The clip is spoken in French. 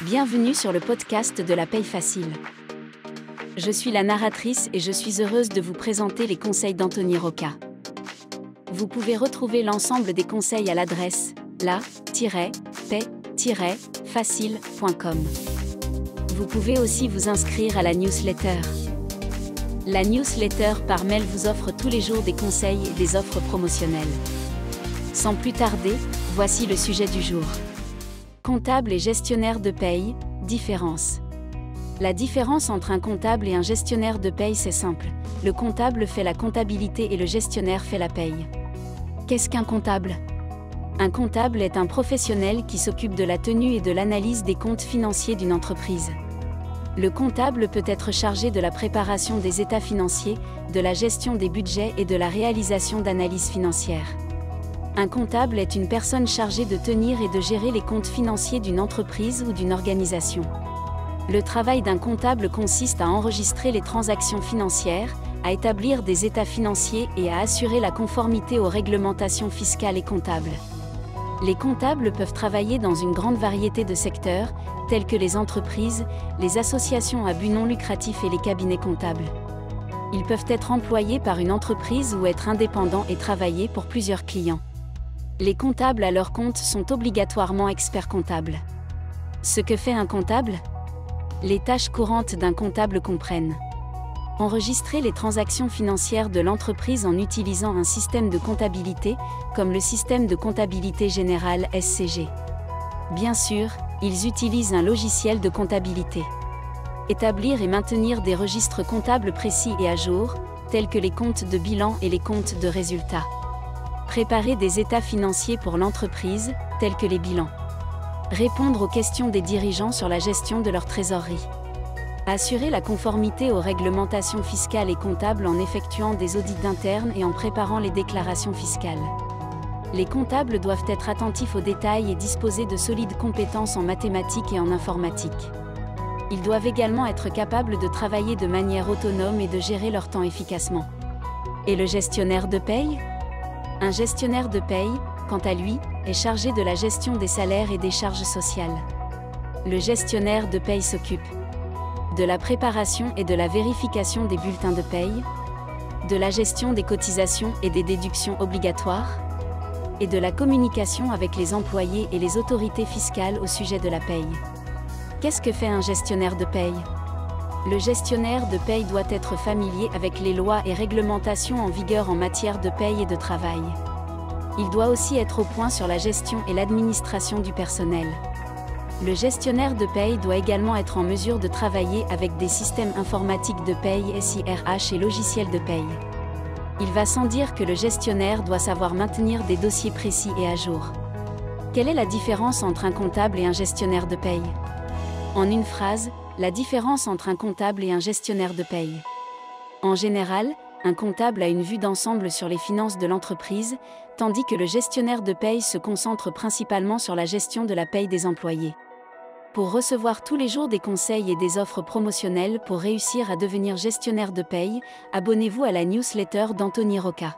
Bienvenue sur le podcast de la paye facile. Je suis la narratrice et je suis heureuse de vous présenter les conseils d'Anthony Rocca. Vous pouvez retrouver l'ensemble des conseils à l'adresse la-paye-facile.com. Vous pouvez aussi vous inscrire à la newsletter. La newsletter par mail vous offre tous les jours des conseils et des offres promotionnelles. Sans plus tarder, voici le sujet du jour. Comptable et gestionnaire de paye, différence. La différence entre un comptable et un gestionnaire de paye, c'est simple. Le comptable fait la comptabilité et le gestionnaire fait la paye. Qu'est-ce qu'un comptable ? Un comptable est un professionnel qui s'occupe de la tenue et de l'analyse des comptes financiers d'une entreprise. Le comptable peut être chargé de la préparation des états financiers, de la gestion des budgets et de la réalisation d'analyses financières. Un comptable est une personne chargée de tenir et de gérer les comptes financiers d'une entreprise ou d'une organisation. Le travail d'un comptable consiste à enregistrer les transactions financières, à établir des états financiers et à assurer la conformité aux réglementations fiscales et comptables. Les comptables peuvent travailler dans une grande variété de secteurs, tels que les entreprises, les associations à but non lucratif et les cabinets comptables. Ils peuvent être employés par une entreprise ou être indépendants et travailler pour plusieurs clients. Les comptables à leur compte sont obligatoirement experts comptables. Ce que fait un comptable ? Les tâches courantes d'un comptable comprennent: enregistrer les transactions financières de l'entreprise en utilisant un système de comptabilité, comme le système de comptabilité générale SCG. Bien sûr, ils utilisent un logiciel de comptabilité. Établir et maintenir des registres comptables précis et à jour, tels que les comptes de bilan et les comptes de résultats. Préparer des états financiers pour l'entreprise, tels que les bilans. Répondre aux questions des dirigeants sur la gestion de leur trésorerie. Assurer la conformité aux réglementations fiscales et comptables en effectuant des audits internes et en préparant les déclarations fiscales. Les comptables doivent être attentifs aux détails et disposer de solides compétences en mathématiques et en informatique. Ils doivent également être capables de travailler de manière autonome et de gérer leur temps efficacement. Et le gestionnaire de paye ? Un gestionnaire de paye, quant à lui, est chargé de la gestion des salaires et des charges sociales. Le gestionnaire de paye s'occupe de la préparation et de la vérification des bulletins de paye, de la gestion des cotisations et des déductions obligatoires, et de la communication avec les employés et les autorités fiscales au sujet de la paye. Qu'est-ce que fait un gestionnaire de paye ? Le gestionnaire de paye doit être familier avec les lois et réglementations en vigueur en matière de paye et de travail. Il doit aussi être au point sur la gestion et l'administration du personnel. Le gestionnaire de paye doit également être en mesure de travailler avec des systèmes informatiques de paye SIRH et logiciels de paye. Il va sans dire que le gestionnaire doit savoir maintenir des dossiers précis et à jour. Quelle est la différence entre un comptable et un gestionnaire de paye ? En une phrase, la différence entre un comptable et un gestionnaire de paye. En général, un comptable a une vue d'ensemble sur les finances de l'entreprise, tandis que le gestionnaire de paye se concentre principalement sur la gestion de la paye des employés. Pour recevoir tous les jours des conseils et des offres promotionnelles pour réussir à devenir gestionnaire de paye, abonnez-vous à la newsletter d'Anthony Rocca.